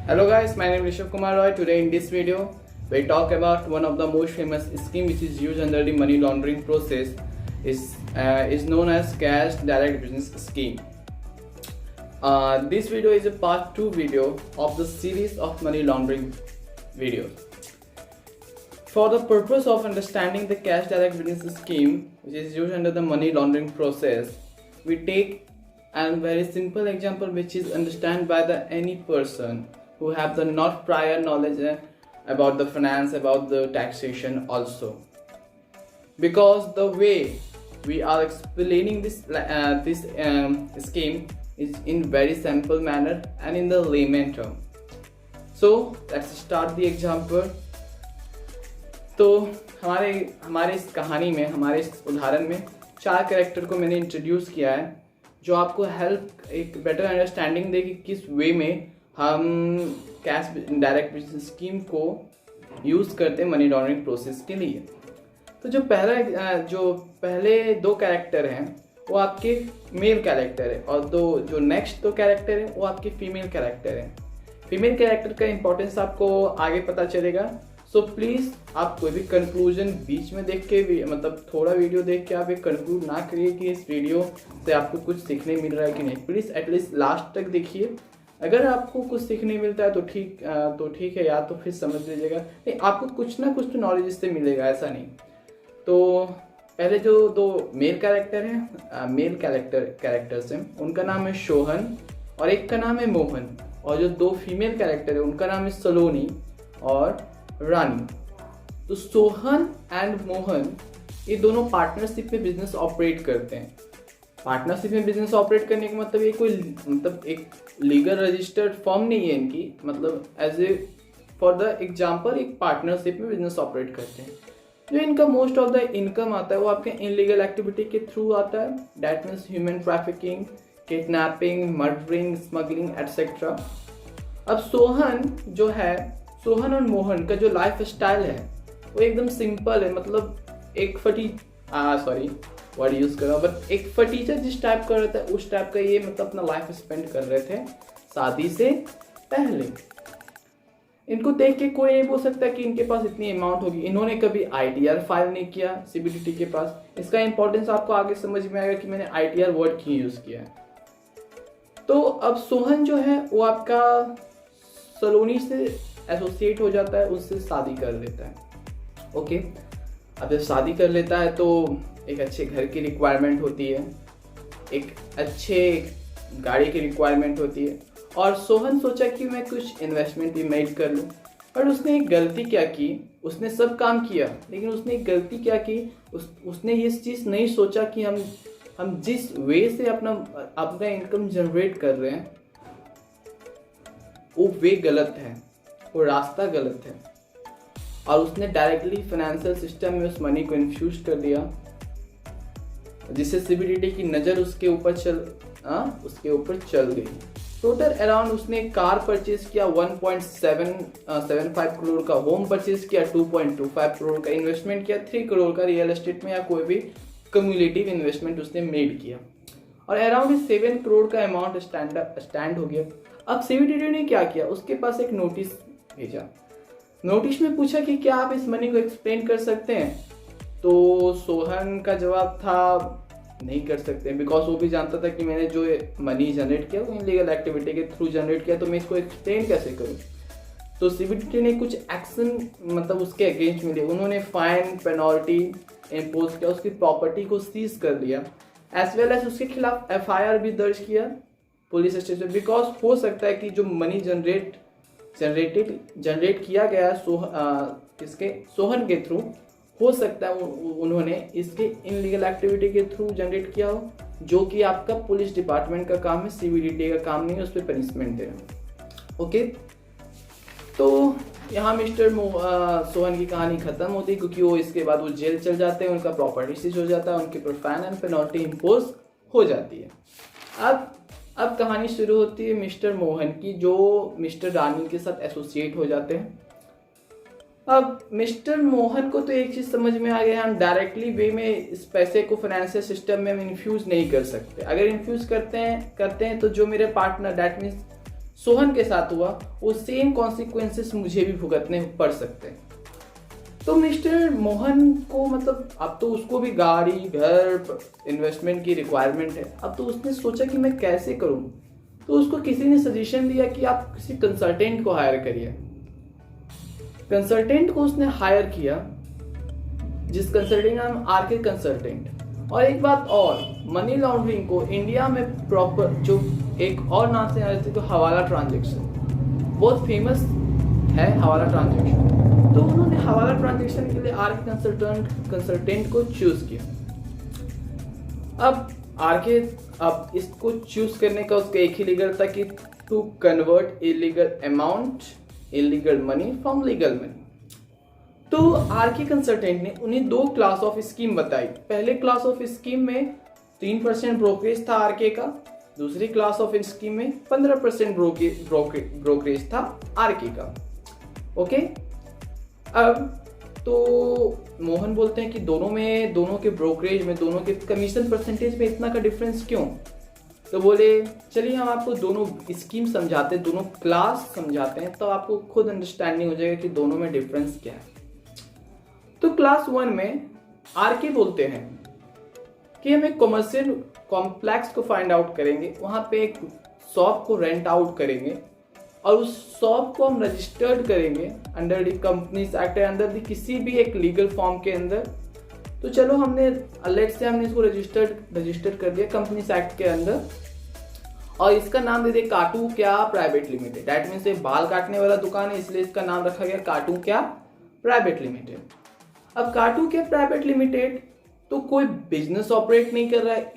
Hello guys, my name is Rishabh Kumar Roy. Today in this video, we talk about one of the most famous scheme which is used under the money laundering process is known as Cash Direct Business Scheme. This video is a part 2 video of the series of money laundering videos. For the purpose of understanding the Cash Direct Business Scheme which is used under the money laundering process, we take a very simple example which is understood by any person who have the not prior knowledge about the finance, about the taxation also. Because the way we are explaining this scheme is in very simple manner and in the layman term. So let's start the example. तो हमारे इस कहानी में, हमारे इस उदाहरण में 4 character को मैंने इंट्रोड्यूस किया है जो आपको हेल्प एक बेटर अंडरस्टैंडिंग देगी किस वे में हम कैश डायरेक्ट बिजनेस स्कीम को यूज़ करते हैं मनी लॉन्ड्रिंग प्रोसेस के लिए। तो जो पहले 2 कैरेक्टर हैं वो आपके मेल कैरेक्टर है और जो नेक्स्ट 2 कैरेक्टर हैं वो आपके फीमेल कैरेक्टर हैं। फीमेल कैरेक्टर का इंपॉर्टेंस आपको आगे पता चलेगा। सो प्लीज़ आप कोई भी कंक्लूजन बीच में देख के मतलब थोड़ा वीडियो देख के आप एक कंक्लूड ना करिए कि इस वीडियो से आपको कुछ सीखने मिल रहा है कि नहीं। प्लीज़ एटलीस्ट लास्ट तक देखिए। अगर आपको कुछ सीखने मिलता है तो ठीक है, या तो फिर समझ लीजिएगा, नहीं आपको कुछ ना कुछ तो नॉलेज इससे मिलेगा, ऐसा नहीं। तो पहले जो 2 मेल कैरेक्टर हैं, मेल कैरेक्टर्स हैं, उनका नाम है सोहन और एक का नाम है मोहन। और जो 2 फीमेल कैरेक्टर है उनका नाम है सलोनी और रानी। तो सोहन एंड मोहन ये दोनों पार्टनरशिप में बिजनेस ऑपरेट करते हैं। पार्टनरशिप में बिजनेस ऑपरेट करने का मतलब ये कोई एक लीगल रजिस्टर्ड फर्म नहीं है इनकी, मतलब as a for the example एक पार्टनरशिप में बिजनेस ऑपरेट करते हैं। जो इनका मोस्ट ऑफ द इनकम आता है वो आपके इनलीगल एक्टिविटी के थ्रू आता है। That means human trafficking, kidnapping, murdering, smuggling etcetera. अब सोहन और मोहन का जो लाइफ स्टाइल है वो एकदम सिंपल है, मतलब एक फटीचर जिस टाइप का रहता है उस टाइप का ये मतलब अपना लाइफ स्पेंड कर रहे थे शादी से पहले। इनको देख के कोई नहीं बोल सकता कि इनके पास इतनी अमाउंट होगी। इन्होंने कभी आईटीआर फाइल नहीं किया सीबीडीटी के पास। इसका इंपॉर्टेंस आपको आगे समझ में आएगा कि मैंने आईटीआर वर्ड क्यों यूज किया है। तो अब सोहन जो है वो आपका सलोनी से एसोसिएट हो जाता है, उससे शादी कर लेता है। ओके, अब जब शादी कर लेता है तो एक अच्छे घर की रिक्वायरमेंट होती है, एक अच्छे गाड़ी की रिक्वायरमेंट होती है। और सोहन सोचा कि मैं कुछ इन्वेस्टमेंट भी मेड कर लूँ, पर उसने एक गलती क्या की। उसने सब काम किया लेकिन उसने एक गलती क्या की, उसने ये चीज़ नहीं सोचा कि हम जिस वे से अपना इनकम जनरेट कर रहे हैं वो वे गलत है, वो रास्ता गलत है। और उसने डायरेक्टली फाइनेंशियल सिस्टम में उस मनी को इन्फ्यूज कर दिया, जिससे सीबीडीटी की नज़र उसके ऊपर चल गई। टोटल अराउंड उसने कार परचेज किया, 1.75 करोड़ का होम परचेज किया, 2.25 करोड़ का इन्वेस्टमेंट किया, 3 करोड़ का रियल एस्टेट में या कोई भी कम्युलेटिव इन्वेस्टमेंट उसने मेड किया और अराउंड 7 करोड़ का अमाउंट स्टैंड हो गया। अब सीबीडीटी ने क्या किया, उसके पास एक नोटिस भेजा। नोटिस में पूछा कि क्या आप इस मनी को एक्सप्लेन कर सकते हैं। तो सोहन का जवाब था नहीं कर सकते, बिकॉज वो भी जानता था कि मैंने जो मनी जनरेट किया वो इनलीगल एक्टिविटी के थ्रू जनरेट किया, तो मैं इसको एक्सप्लेन कैसे करूँ। तो सीबीडीटी ने कुछ एक्शन मतलब उसके अगेंस्ट में लिया। उन्होंने फाइन पेनल्टी इम्पोज किया, उसकी प्रॉपर्टी को सीज कर लिया, एज वेल एज उसके खिलाफ एफआईआर भी दर्ज किया पुलिस स्टेशन। बिकॉज हो सकता है कि जो मनी जनरेट किया गया सोहन के थ्रू, हो सकता है उन्होंने इसके इनलीगल एक्टिविटी के थ्रू जनरेट किया हो, जो कि आपका पुलिस डिपार्टमेंट का काम है, सीबीडीटी का काम नहीं है उस पर पनिशमेंट देना। ओके, तो यहाँ मिस्टर सोहन की कहानी खत्म होती है, क्योंकि वो इसके बाद वो जेल चल जाते हैं, उनका प्रॉपर्टी सीज हो जाता है, उनके ऊपर फाइन एंड पेनल्टी इम्पोज हो जाती है। अब कहानी शुरू होती है मिस्टर मोहन की, जो मिस्टर रानी के साथ एसोसिएट हो जाते हैं। अब मिस्टर मोहन को तो एक चीज़ समझ में आ गया, हम डायरेक्टली वे में इस पैसे को फाइनेंशियल सिस्टम में हम इन्फ्यूज़ नहीं कर सकते। अगर इन्फ्यूज़ करते हैं तो जो मेरे पार्टनर दैट मीन्स सोहन के साथ हुआ वो सेम कॉन्सिक्वेंसेस मुझे भी भुगतने पड़ सकते हैं। तो मिस्टर मोहन को मतलब अब तो उसको भी गाड़ी घर इन्वेस्टमेंट की रिक्वायरमेंट है। अब तो उसने सोचा कि मैं कैसे करूं, तो उसको किसी ने सजेशन दिया कि आप किसी कंसल्टेंट को हायर करिए। कंसल्टेंट को उसने हायर किया, जिस कंसल्टेंट का नाम आरके कंसल्टेंट। और एक बात और, मनी लॉन्ड्रिंग को इंडिया में प्रॉपर जो एक और नाम से जाते तो हवाला ट्रांजेक्शन, बहुत फेमस है हवाला ट्रांजेक्शन। तो उन्होंने हवाला ट्रांजेक्शन के लिए आरके कंसल्टेंट को चूज किया। अब आरके अब इसको चूज करने का उसका एक ही लीगल था कि to convert illegal amount, illegal money from legal money. तो आरके कंसल्टेंट ने उन्हें 2 क्लास ऑफ स्कीम बताई। पहले क्लास ऑफ स्कीम में 3% ब्रोकरेज था आरके का, दूसरी क्लास ऑफ स्कीम में 15% ब्रोकरेज था आरके का। ओके, अब तो मोहन बोलते हैं कि दोनों के ब्रोकरेज में, दोनों के कमीशन परसेंटेज में इतना का डिफरेंस क्यों? तो बोले चलिए हम आपको दोनों स्कीम समझाते हैं, दोनों क्लास समझाते हैं, तो आपको खुद अंडरस्टैंडिंग हो जाएगा कि दोनों में डिफरेंस क्या है। तो क्लास 1 में आरके बोलते हैं कि हम एक कॉमर्शियल कॉम्प्लेक्स को फाइंड आउट करेंगे, वहां पे एक शॉप को रेंट आउट करेंगे और उस शॉप को हम रजिस्टर्ड करेंगे under the companies act, under the किसी भी एक लीगल फॉर्म के अंदर। तो चलो हमने इसको रजिस्टर्ड कर दिया कंपनीज एक्ट के अंदर, और इसका नाम दे दे काटू क्या प्राइवेट लिमिटेड। दैट मीन्स ये बाल काटने वाला दुकान है, इसलिए इसका नाम रखा गया काटू क्या प्राइवेट लिमिटेड। अब काटू क्या प्राइवेट लिमिटेड तो कोई बिजनेस ऑपरेट नहीं कर रहा है,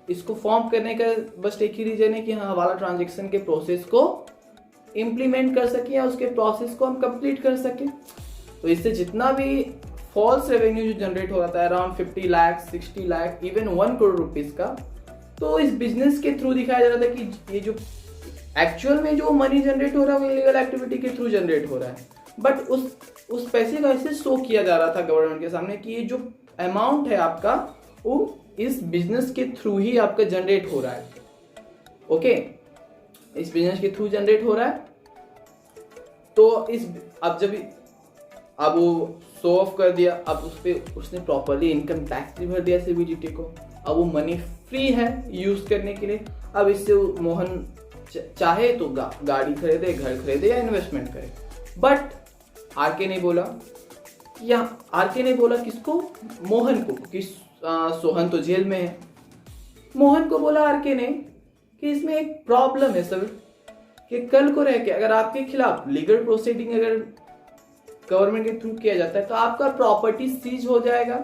इसको फॉर्म करने का बस एक ही रीजन है कि हाँ हवाला ट्रांजेक्शन के प्रोसेस को इम्प्लीमेंट कर सके या उसके प्रोसेस को हम कंप्लीट कर सके। तो इससे जितना भी फॉल्स रेवेन्यू जो जनरेट हो रहा था around 50 lakh 60 lakh even 1 crore rupees का, तो इस बिजनेस के थ्रू दिखाया जा रहा था कि ये जो एक्चुअल में जो मनी जनरेट हो रहा है वो इलीगल एक्टिविटी के थ्रू जनरेट हो रहा है। बट उस पैसे का ऐसे शो किया जा रहा था गवर्नमेंट के सामने कि ये जो अमाउंट है आपका वो इस बिजनेस के थ्रू ही आपका जनरेट हो रहा है। ओके, इस बिजनेस के थ्रू जनरेट हो रहा है। तो अब वो शो ऑफ कर दिया, अब उसने प्रॉपरली इनकम टैक्स भी भर दिया सीबीडीटी को, अब वो मनी फ्री है यूज करने के लिए। अब इससे मोहन चाहे तो गाड़ी खरीदे, घर खरीदे या इन्वेस्टमेंट करे। बट आरके ने बोला किसको? मोहन को, क्योंकि सोहन तो जेल में है। मोहन को बोला आरके ने कि इसमें एक प्रॉब्लम है सर, कि कल को रह के अगर आपके खिलाफ लीगल प्रोसीडिंग अगर गवर्नमेंट के थ्रू किया जाता है तो आपका प्रॉपर्टी सीज हो जाएगा,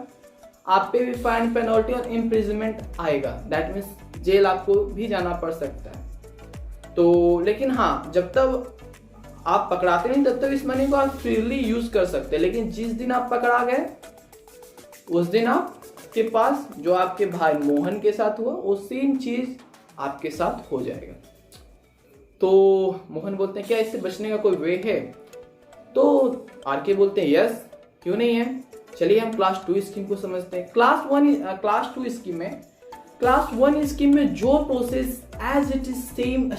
आप पे भी फाइन पेनल्टी और इम्प्रिजनमेंट आएगा। दैट मीन्स जेल आपको भी जाना पड़ सकता है। तो लेकिन हाँ, जब तक आप पकड़ाते नहीं तब तक इस मनी को आप फ्रीली यूज कर सकते हैं, लेकिन जिस दिन आप पकड़ा गए उस दिन आपके पास जो आपके भाई मोहन के साथ हुआ वो सेम चीज आपके साथ हो जाएगा। तो मोहन बोलते हैं क्या इससे बचने का कोई वे है? तो आरके बोलते हैं यस, क्यों नहीं है, चलिए हम क्लास 2 स्कीम को समझते हैं। क्लास 2 स्कीम में जो process as it is same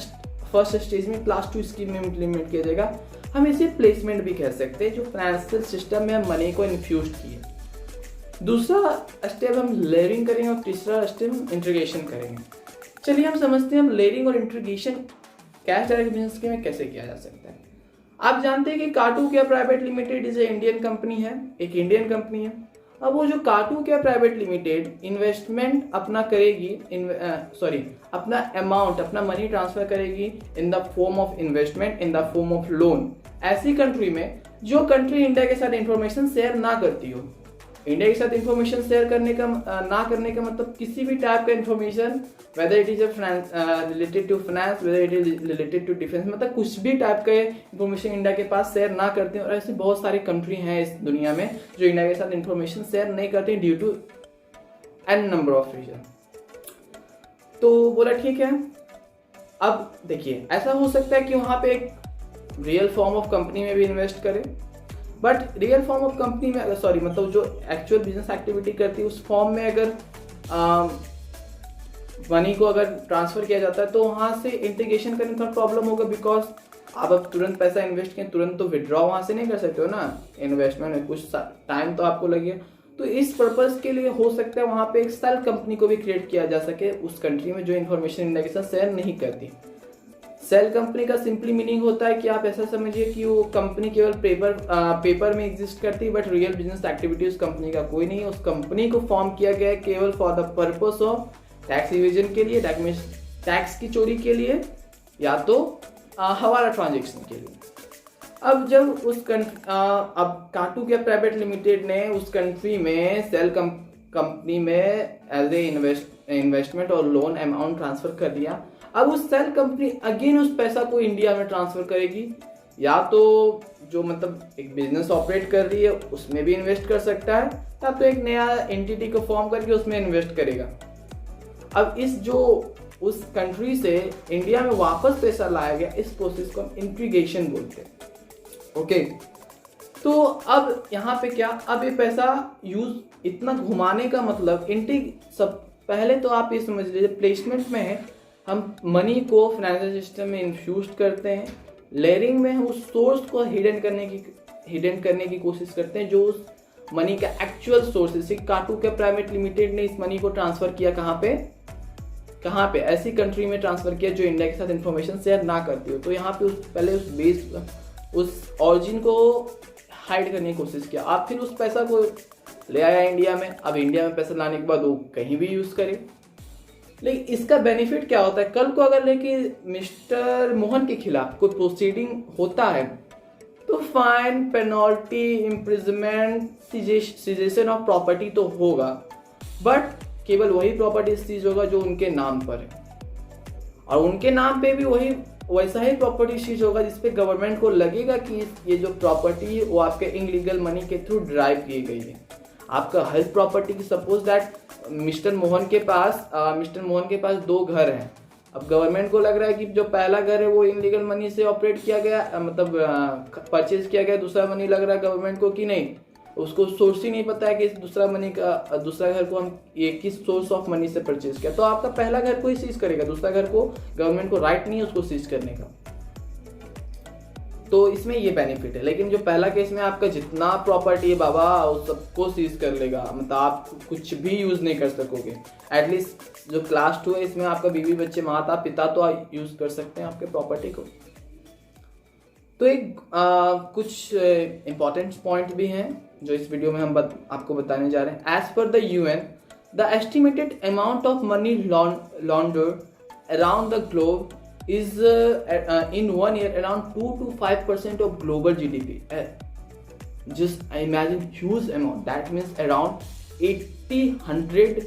first stage में क्लास 2 स्कीम में इम्प्लीमेंट किया जाएगा। हम इसे प्लेसमेंट भी कह सकते हैं, जो फाइनेंशियल सिस्टम में हम मनी को इन्फ्यूज किए। दूसरा स्टेप हम लेयरिंग करेंगे और तीसरा स्टेप हम इंटीग्रेशन करेंगे। चलिए हम समझते हैं हम लेयरिंग और integration cash direct business scheme में कैसे किया जा सकता है। आप जानते हैं कि काटू क्या private limited is Indian company है, एक इंडियन कंपनी है। अब वो जो काटू क्या प्राइवेट लिमिटेड इन्वेस्टमेंट अपना करेगी, अपना अमाउंट, अपना मनी ट्रांसफर करेगी in the form of investment, in the form of loan, ऐसी कंट्री में जो कंट्री इंडिया के साथ इंफॉर्मेशन शेयर ना करती हो। इंडिया के साथ इंफॉर्मेशन शेयर करने का ना करने का मतलब किसी भी टाइप का information, whether it is related to finance, whether it is related to defence, मतलब कुछ भी टाइप का इंफॉर्मेशन इंडिया के पास शेयर ना करते हैं। और ऐसी बहुत सारी कंट्री हैं इस दुनिया में जो इंडिया के साथ इंफॉर्मेशन शेयर नहीं करते due to an number of reason. तो बोला ठीक है। अब देखिए ऐसा हो सकता है कि वहां पे एक रियल फॉर्म ऑफ कंपनी में भी इन्वेस्ट करे, but real form of company में मतलब जो एक्चुअल बिजनेस एक्टिविटी करती है उस फॉर्म में अगर मनी को अगर ट्रांसफर किया जाता है तो वहां से इंटीग्रेशन करने में थोड़ा प्रॉब्लम होगा, बिकॉज आप अब तुरंत पैसा इन्वेस्ट करें तुरंत तो विड्रॉ वहां से नहीं कर सकते हो ना, इन्वेस्टमेंट में कुछ टाइम तो आपको लगेगा। तो इस पर्पस के लिए हो सकता है वहां पे एक सेल कंपनी को भी क्रिएट किया जा सके उस कंट्री में जो इन्फॉर्मेशन इंडिया के साथ शेयर नहीं करती। सेल कंपनी का सिंपली मीनिंग होता है कि आप ऐसा समझिए कि वो कंपनी केवल पेपर में एग्जिस्ट करती है, बट रियल बिजनेस एक्टिविटी उस कंपनी का कोई नहीं है। उस कंपनी को फॉर्म किया गया है केवल for the purpose of tax evasion के लिए, टैक्स की चोरी के लिए, या तो हवाला ट्रांजेक्शन के लिए। अब जब अब काटू कैप प्राइवेट लिमिटेड ने उस कंट्री में सेल कंपनी में एज ए इन्वेस्टमेंट और लोन अमाउंट ट्रांसफर कर दिया, अब उस सेल कंपनी अगेन उस पैसा को इंडिया में ट्रांसफर करेगी, या तो जो मतलब एक बिजनेस ऑपरेट कर रही है उसमें भी इन्वेस्ट कर सकता है, या तो एक नया एंटिटी को फॉर्म करके उसमें इन्वेस्ट करेगा। अब इस जो उस कंट्री से इंडिया में वापस पैसा लाया गया, इस प्रोसेस को हम इंटीग्रेशन बोलते हैं। ओके, तो अब यहाँ पे क्या, अब ये पैसा यूज इतना घुमाने का मतलब सब पहले तो आप ये समझ लीजिए प्लेसमेंट में है, हम मनी को फाइनेंशियल सिस्टम में इन्फ्यूज करते हैं, लेयरिंग में हम उस सोर्स को हिडन करने की कोशिश करते हैं जो उस मनी का एक्चुअल सोर्स है। काटू के प्राइवेट लिमिटेड ने इस मनी को ट्रांसफर किया कहाँ पे ऐसी कंट्री में ट्रांसफर किया जो इंडिया के साथ इंफॉर्मेशन शेयर ना करती हो। तो यहाँ पे पहले उस बेस उस ऑरिजिन को हाइड करने की कोशिश किया, आप फिर उस पैसा को ले आया इंडिया में। अब इंडिया में पैसा लाने के बाद वो कहीं भी यूज करे, लेकिन इसका बेनिफिट क्या होता है, कल को अगर लेकिन मिस्टर मोहन के खिलाफ कोई प्रोसीडिंग होता है तो fine, penalty, imprisonment, cessation of property तो होगा, बट केवल वही प्रॉपर्टी सीज होगा जो उनके नाम पर है, और उनके नाम पे भी वैसा ही प्रॉपर्टी सीज होगा जिसपे गवर्नमेंट को लगेगा कि ये जो प्रॉपर्टी है वो आपके इनलीगल मनी के थ्रू ड्राइव की गई है। आपका हेल्थ प्रॉपर्टी की सपोज दैट मिस्टर मोहन के पास 2 घर हैं। अब गवर्नमेंट को लग रहा है कि जो पहला घर है वो इनलीगल मनी से ऑपरेट किया गया, मतलब परचेज किया गया, दूसरा मनी लग रहा है गवर्नमेंट को कि नहीं, उसको सोर्स ही नहीं पता है कि दूसरा घर को हम ये किस सोर्स ऑफ मनी से परचेज किया, तो आपका पहला घर को ही सीज करेगा, दूसरा घर को गवर्नमेंट को राइट नहीं है उसको सीज करने का। तो इसमें ये बेनिफिट है। लेकिन जो पहला केस में आपका जितना प्रॉपर्टी है बाबा उस सबको सीज कर लेगा, मतलब आप कुछ भी यूज नहीं कर सकोगे। एटलीस्ट जो क्लास 2 है इसमें आपका बीवी बच्चे माता पिता तो यूज कर सकते हैं आपके प्रॉपर्टी को। तो एक कुछ इंपॉर्टेंट पॉइंट भी हैं जो इस वीडियो में हम आपको बताने जा रहे हैं। As per the UN, the estimated amount of money laundered around the globe is in 1 year around 2 to 5% of global GDP. Just imagine huge amount. That means around 800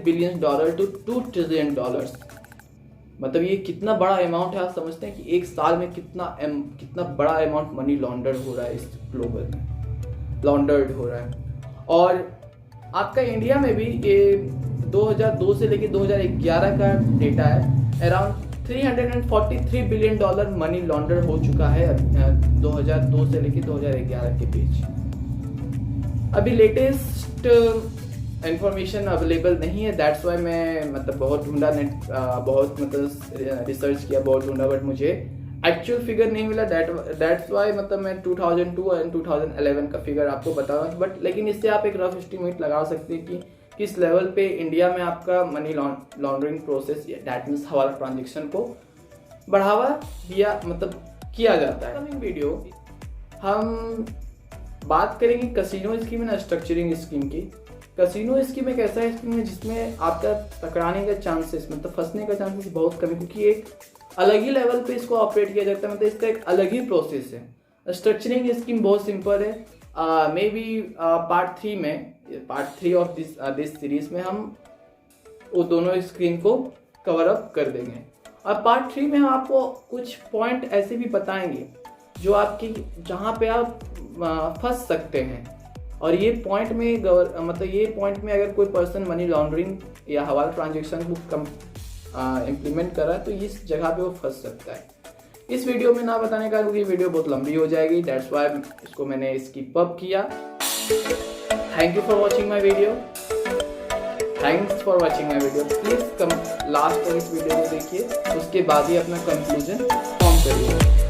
billion dollar to $2 trillion. मतलब ये कितना बड़ा amount है, आप समझते हैं कि एक साल में कितना बड़ा अमाउंट मनी लॉन्डर्ड हो रहा है, इस ग्लोबल में लॉन्डर्ड हो रहा है। और आपका इंडिया में भी ये 2002 से लेकर 2011 का डेटा है, अराउंड $343 बिलियन मनी लॉन्डर हो चुका है 2002 से लेकर 2011 के बीच। अभी लेटेस्ट इंफॉर्मेशन अवेलेबल नहीं है, दैट्स वाई मैं मतलब बहुत ढूंढा, बहुत रिसर्च किया, बहुत ढूंढा, बट मुझे एक्चुअल फिगर नहीं मिला। दैट्स वाई मतलब मैं 2002 एंड 2011 का फिगर आपको बता रहा हूँ, बट लेकिन इससे आप एक रफ एस्टिमेट लगा सकते हैं कि किस लेवल पे इंडिया में आपका money laundering process, that means हवाला ट्रांजेक्शन को बढ़ावा दिया मतलब किया जाता है। कमिंग वीडियो हम बात करेंगे casino scheme and structuring scheme की। कसिनो स्कीम एक ऐसा स्कीम है जिसमें आपका टकराने का चांसेस, मतलब फंसने का चांसेस बहुत कम है, क्योंकि एक अलग ही लेवल पे इसको ऑपरेट किया जाता है, मतलब इसका एक अलग ही प्रोसेस है। स्ट्रक्चरिंग स्कीम बहुत सिंपल है। May be part 3 of this series में हम वो दोनों स्क्रीन को कवर अप कर देंगे, और पार्ट 3 में हम आपको कुछ पॉइंट ऐसे भी बताएंगे जो आपकी जहाँ पे आप फंस सकते हैं, और ये पॉइंट में अगर कोई पर्सन मनी लॉन्ड्रिंग या हवाला ट्रांजेक्शन को इम्प्लीमेंट कर रहा है तो इस जगह पे वो फंस सकता है। इस वीडियो में ना बताने का क्योंकि वीडियो बहुत लंबी हो जाएगी, दैट्स वाई इसको मैंने स्किप अप किया। Thank you for watching my video. Thanks for watching my video. Please last तक इस वीडियो को देखिए, उसके बाद ही अपना कंक्लूजन फॉर्म करिए।